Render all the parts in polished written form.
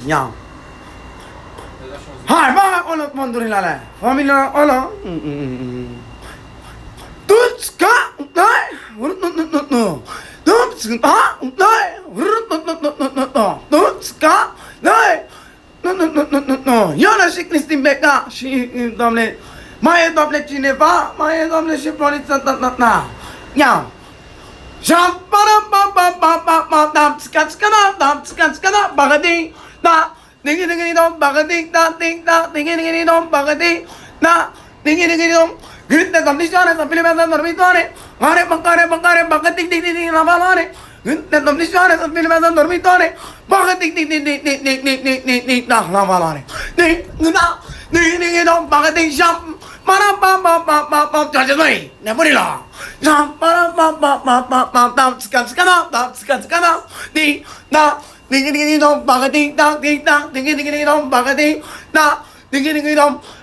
Ya. Hai, baka ulit mandurin lala. Familia ala. Tutska, nay. No. Tutska, nay. Tutska, nay. No. Yana şiklistin beka. Damle. Maya damle çineva. Maya damle şifroni na. Ya. Jump, bagadi, da, dingy dom, bagadi, da, ding, da, dingy dom, bagadi, da, dingy dom. Grit the condition as a film as a dormitory. Hare, bagadi, ding, ravalare. Grit the condition as a film as a dormitory. Bagadi, ding, ravalare. Ding, dom, bagadi, jump. Judge me, never law. Jump,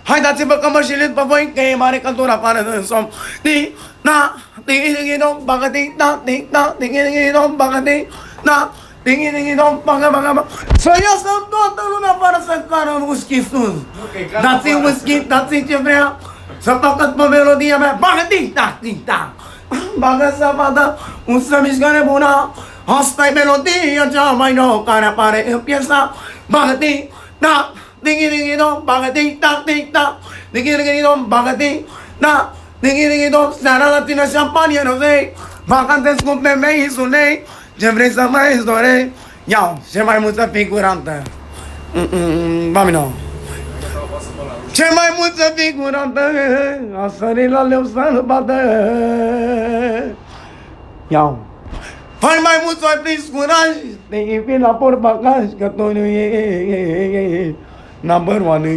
hai dați vă cămășile pe voi că e mare căldura afară de somn. Să iasă toată lumea afară să cară whisky sus. Dați-mi whisky, dați-mi ce vrea. Să facă pe melodia mea. Bagă tic-tac. Bagă să vadă un să mișcare bună. Asta e melodia cea mai nouă care apare în piesa. Bagă tic-tac. Ding-ding-dong, bagă tic-tac. Ding-ding-dong, bagă tic-tac. Ding-ding-dong, seara la tine șampanie rozei. Vacantez cu femei sunei. Ce vrei să mai dorei? Iau, ce mai multă figurantă. Bamino. Ce mai multă figurantă. A sărit la leu să-l bată. Iau. Fai mai mult să ai prins curaj. Te invit la portbagaj. Că tu nu e number one.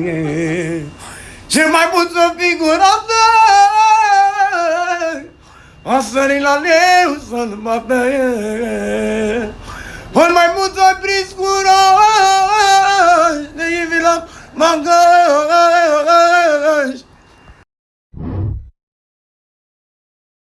Ce mai multă figurantă. A sărit la leu să-l bată. Fai mai mult să ai prins curaj. Te invit la bagaj.